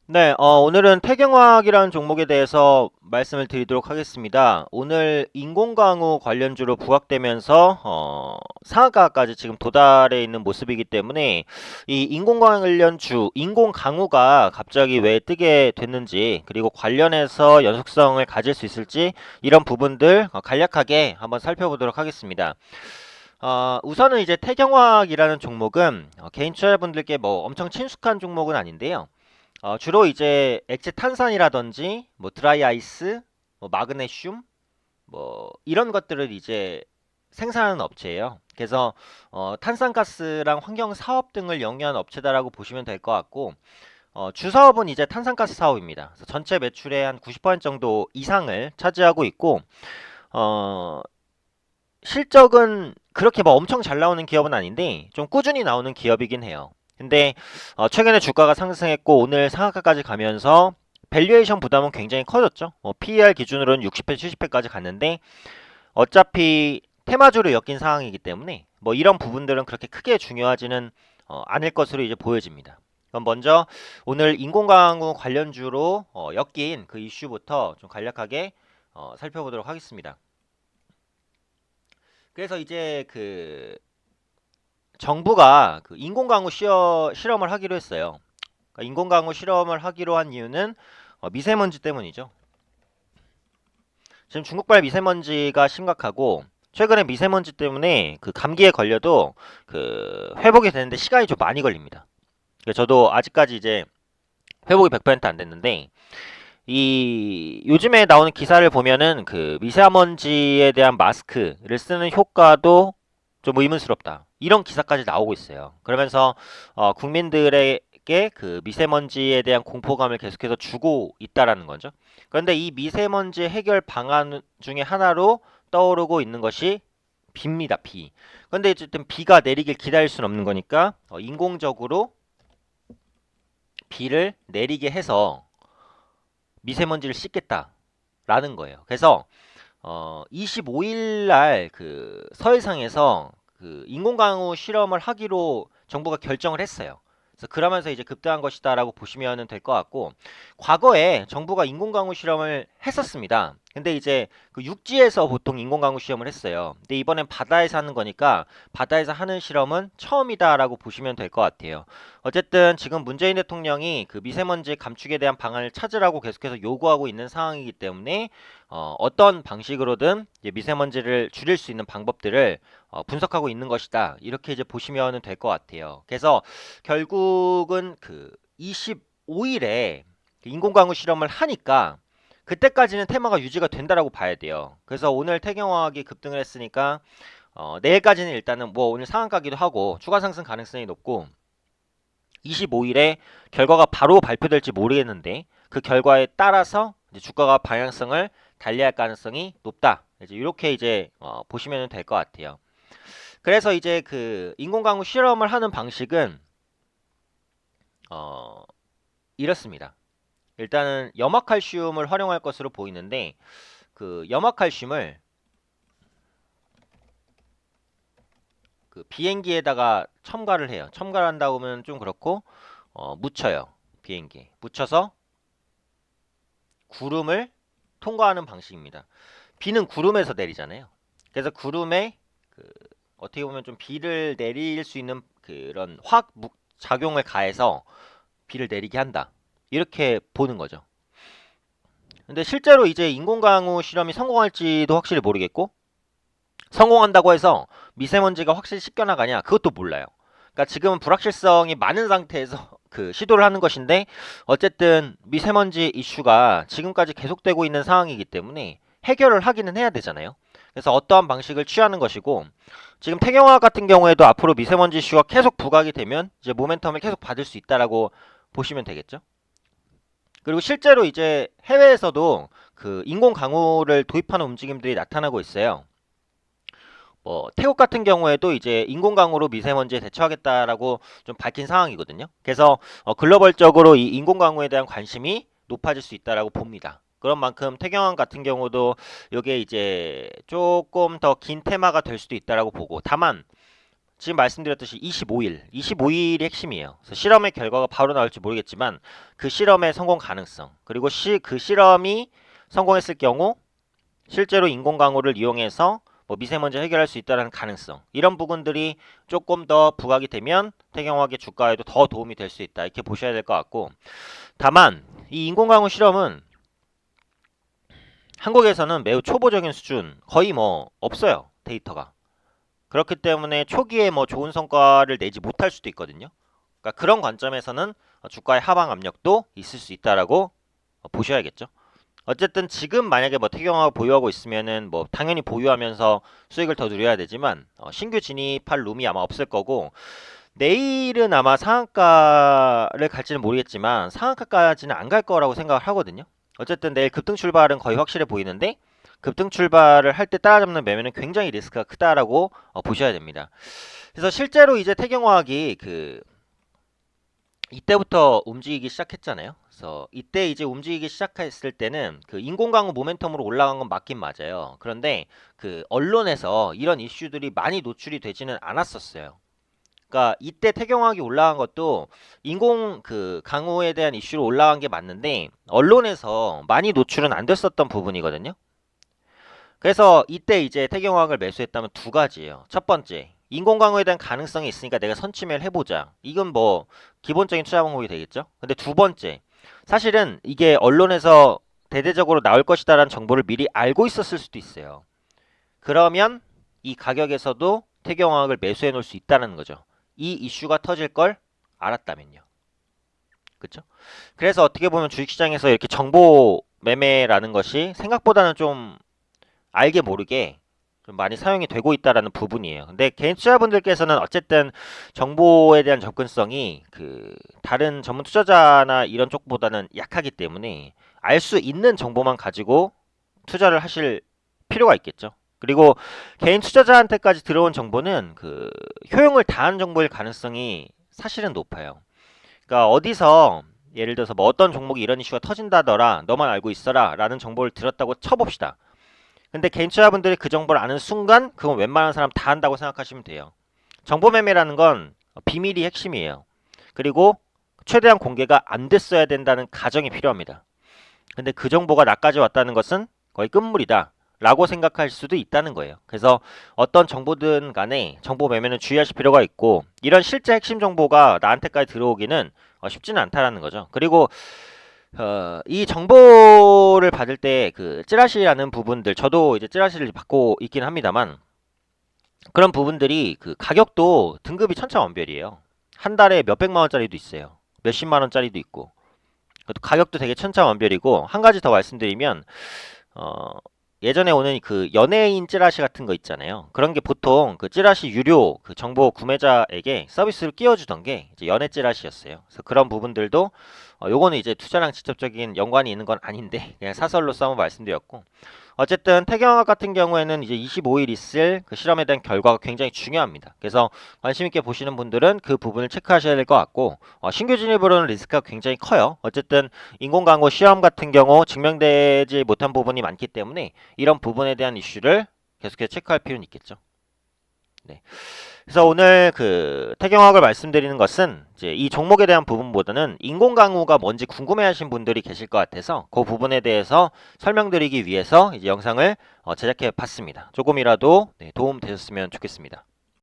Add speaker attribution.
Speaker 1: 네, 오늘은 태경화학이라는 종목에 대해서 말씀을 드리도록 하겠습니다. 오늘 인공강우 관련주로 부각되면서 상한가까지 지금 도달해 있는 모습이기 때문에 이 인공강우 관련주, 인공강우가 갑자기 왜 뜨게 됐는지, 그리고 관련해서 연속성을 가질 수 있을지 이런 부분들 간략하게 한번 살펴보도록 하겠습니다. 우선은 이제 태경화학이라는 종목은 개인 투자자분들께 뭐 엄청 친숙한 종목은 아닌데요. 주로 이제 액체 탄산이라든지 뭐 드라이 아이스, 뭐 마그네슘, 뭐 이런 것들을 이제 생산하는 업체예요. 그래서 탄산가스랑 환경 사업 등을 영위한 업체다라고 보시면 될 것 같고, 주 사업은 이제 탄산가스 사업입니다. 그래서 전체 매출의 한 90% 정도 이상을 차지하고 있고, 어, 실적은 그렇게 뭐 엄청 잘 나오는 기업은 아닌데 좀 꾸준히 나오는 기업이긴 해요. 근데 최근에 주가가 상승했고 오늘 상한가까지 가면서 밸류에이션 부담은 굉장히 커졌죠. PER 기준으로는 60회, 70회까지 갔는데 어차피 테마주로 엮인 상황이기 때문에 뭐 이런 부분들은 그렇게 크게 중요하지는 않을 것으로 이제 보여집니다. 그럼 먼저 오늘 인공강우 관련주로 엮인 그 이슈부터 좀 간략하게 살펴보도록 하겠습니다. 그래서 이제 그 정부가 그 인공강우 실험을 하기로 했어요. 그러니까 인공강우 실험을 하기로 한 이유는 미세먼지 때문이죠. 지금 중국발 미세먼지가 심각하고 최근에 미세먼지 때문에 그 감기에 걸려도 그 회복이 되는데 시간이 좀 많이 걸립니다. 그래서 저도 아직까지 이제 회복이 100%안 됐는데 이 요즘에 나오는 기사를 보면은 그 미세먼지에 대한 마스크를 쓰는 효과도 좀 의문스럽다. 이런 기사까지 나오고 있어요. 그러면서 국민들에게 그 미세먼지에 대한 공포감을 계속해서 주고 있다라는 거죠. 그런데 이 미세먼지 해결 방안 중에 하나로 떠오르고 있는 것이 비입니다. 비. 그런데 어쨌든 비가 내리길 기다릴 수는 없는 거니까 인공적으로 비를 내리게 해서 미세먼지를 씻겠다라는 거예요. 그래서 25일 날 그 서해상에서 그 인공강우 실험을 하기로 정부가 결정을 했어요. 그래서 그러면서 이제 급등한 것이다라고 보시면 될 것 같고 과거에 정부가 인공강우 실험을 했었습니다. 근데 이제 그 육지에서 보통 인공강우 시험을 했어요. 근데 이번엔 바다에서 하는 거니까 바다에서 하는 실험은 처음이다라고 보시면 될 것 같아요. 어쨌든 지금 문재인 대통령이 그 미세먼지 감축에 대한 방안을 찾으라고 계속해서 요구하고 있는 상황이기 때문에 어떤 방식으로든 이제 미세먼지를 줄일 수 있는 방법들을 분석하고 있는 것이다. 이렇게 이제 보시면 될 것 같아요. 그래서 결국은 그 25일에 인공강우 실험을 하니까 그때까지는 테마가 유지가 된다라고 봐야 돼요. 그래서 오늘 태경화학이 급등을 했으니까 내일까지는 일단은 뭐 오늘 상한가기도 하고 추가 상승 가능성이 높고 25일에 결과가 바로 발표될지 모르겠는데 그 결과에 따라서 이제 주가가 방향성을 달리할 가능성이 높다. 이제 이렇게 이제 보시면 될 것 같아요. 그래서 이제 그 인공강우 실험을 하는 방식은 어, 이렇습니다. 일단은 염화칼슘을 활용할 것으로 보이는데 그 염화칼슘을 그 비행기에다가 첨가를 해요. 첨가를 한다고 하면 좀 그렇고 묻혀요. 비행기에 묻혀서 구름을 통과하는 방식입니다. 비는 구름에서 내리잖아요. 그래서 구름에 그 어떻게 보면 좀 비를 내릴 수 있는 그런 화학 작용을 가해서 비를 내리게 한다. 이렇게 보는 거죠. 근데 실제로 이제 인공강우 실험이 성공할지도 확실히 모르겠고 성공한다고 해서 미세먼지가 확실히 씻겨나가냐 그것도 몰라요. 그러니까 지금은 불확실성이 많은 상태에서 그 시도를 하는 것인데 어쨌든 미세먼지 이슈가 지금까지 계속되고 있는 상황이기 때문에 해결을 하기는 해야 되잖아요. 그래서 어떠한 방식을 취하는 것이고 지금 태경화 같은 경우에도 앞으로 미세먼지 이슈가 계속 부각이 되면 이제 모멘텀을 계속 받을 수 있다라고 보시면 되겠죠. 그리고 실제로 이제 해외에서도 그 인공 강우를 도입하는 움직임들이 나타나고 있어요. 뭐 태국 같은 경우에도 이제 인공강우로 미세먼지에 대처하겠다라고 좀 밝힌 상황이거든요. 그래서 글로벌적으로 이 인공강우에 대한 관심이 높아질 수 있다라고 봅니다. 그런 만큼 태경환 같은 경우도 이게 이제 조금 더 긴 테마가 될 수도 있다라고 보고 다만 지금 말씀드렸듯이 25일이 핵심이에요. 그래서 실험의 결과가 바로 나올지 모르겠지만 그 실험의 성공 가능성, 그리고 그 실험이 성공했을 경우 실제로 인공강우를 이용해서 뭐 미세먼지 해결할 수 있다는 가능성, 이런 부분들이 조금 더 부각이 되면 태경화학의 주가에도 더 도움이 될 수 있다, 이렇게 보셔야 될 것 같고, 다만 이 인공강우 실험은 한국에서는 매우 초보적인 수준, 거의 뭐 없어요, 데이터가. 그렇기 때문에 초기에 뭐 좋은 성과를 내지 못할 수도 있거든요. 그러니까 그런 관점에서는 주가의 하방 압력도 있을 수 있다라고 보셔야겠죠. 어쨌든 지금 만약에 뭐 태경화가 보유하고 있으면은 뭐 당연히 보유하면서 수익을 더 누려야 되지만 신규 진입할 룸이 아마 없을 거고, 내일은 아마 상한가를 갈지는 모르겠지만 상한가까지는 안 갈 거라고 생각을 하거든요. 어쨌든 내일 급등 출발은 거의 확실해 보이는데, 급등 출발을 할 때 따라잡는 매매는 굉장히 리스크가 크다라고 보셔야 됩니다. 그래서 실제로 이제 태경화학이 이때부터 움직이기 시작했잖아요. 그래서 이때 이제 움직이기 시작했을 때는 그 인공강우 모멘텀으로 올라간 건 맞긴 맞아요. 그런데 그 언론에서 이런 이슈들이 많이 노출이 되지는 않았었어요. 그러니까 이때 태경화학이 올라간 것도 인공 그 강우에 대한 이슈로 올라간 게 맞는데 언론에서 많이 노출은 안 됐었던 부분이거든요. 그래서 이때 이제 태경화학을 매수했다면 두 가지예요. 첫 번째, 인공강우에 대한 가능성이 있으니까 내가 선취매를 해보자. 이건 뭐 기본적인 투자 방법이 되겠죠. 근데 두 번째, 사실은 이게 언론에서 대대적으로 나올 것이다라는 정보를 미리 알고 있었을 수도 있어요. 그러면 이 가격에서도 태경화학을 매수해 놓을 수 있다는 거죠. 이 이슈가 터질 걸 알았다면요. 그렇죠? 그래서 어떻게 보면 주식시장에서 이렇게 정보 매매라는 것이 생각보다는 좀 알게 모르게 좀 많이 사용이 되고 있다라는 부분이에요. 근데 개인 투자분들께서는 어쨌든 정보에 대한 접근성이 그 다른 전문 투자자나 이런 쪽보다는 약하기 때문에 알 수 있는 정보만 가지고 투자를 하실 필요가 있겠죠. 그리고 개인 투자자한테까지 들어온 정보는 그 효용을 다한 정보일 가능성이 사실은 높아요. 그러니까 어디서 예를 들어서 뭐 어떤 종목이 이런 이슈가 터진다더라, 너만 알고 있어라 라는 정보를 들었다고 쳐봅시다. 근데 개인 투자분들이 그 정보를 아는 순간 그건 웬만한 사람 다 안다고 생각하시면 돼요. 정보 매매라는 건 비밀이 핵심이에요. 그리고 최대한 공개가 안 됐어야 된다는 가정이 필요합니다. 근데 그 정보가 나까지 왔다는 것은 거의 끝물이다 라고 생각할 수도 있다는 거예요. 그래서 어떤 정보든 간에 정보 매매는 주의하실 필요가 있고, 이런 실제 핵심 정보가 나한테까지 들어오기는 쉽지는 않다라는 거죠. 그리고 이 정보를 받을 때 그 찌라시라는 부분들, 저도 이제 찌라시를 받고 있긴 합니다만, 그런 부분들이 그 가격도 등급이 천차만별이에요. 한 달에 몇백만 원짜리도 있어요. 몇십만 원짜리도 있고. 가격도 되게 천차만별이고, 한 가지 더 말씀드리면 예전에 오는 그 연예인 찌라시 같은 거 있잖아요. 그런 게 보통 그 찌라시 유료 그 정보 구매자에게 서비스를 끼워주던 게 이제 연예 찌라시였어요. 그래서 그런 부분들도 요거는 이제 투자랑 직접적인 연관이 있는 건 아닌데 그냥 사설로서 한번 말씀드렸고, 어쨌든 태경화학 같은 경우에는 이제 25일 있을 그 실험에 대한 결과가 굉장히 중요합니다. 그래서 관심 있게 보시는 분들은 그 부분을 체크하셔야 될 것 같고, 신규 진입으로는 리스크가 굉장히 커요. 어쨌든 인공강우 시험 같은 경우 증명되지 못한 부분이 많기 때문에 이런 부분에 대한 이슈를 계속해서 체크할 필요는 있겠죠. 네. 그래서 오늘 그 태경화학을 말씀드리는 것은 이제 이 종목에 대한 부분보다는 인공강우가 뭔지 궁금해하신 분들이 계실 것 같아서 그 부분에 대해서 설명드리기 위해서 이제 영상을 제작해 봤습니다. 조금이라도 도움 되셨으면 좋겠습니다.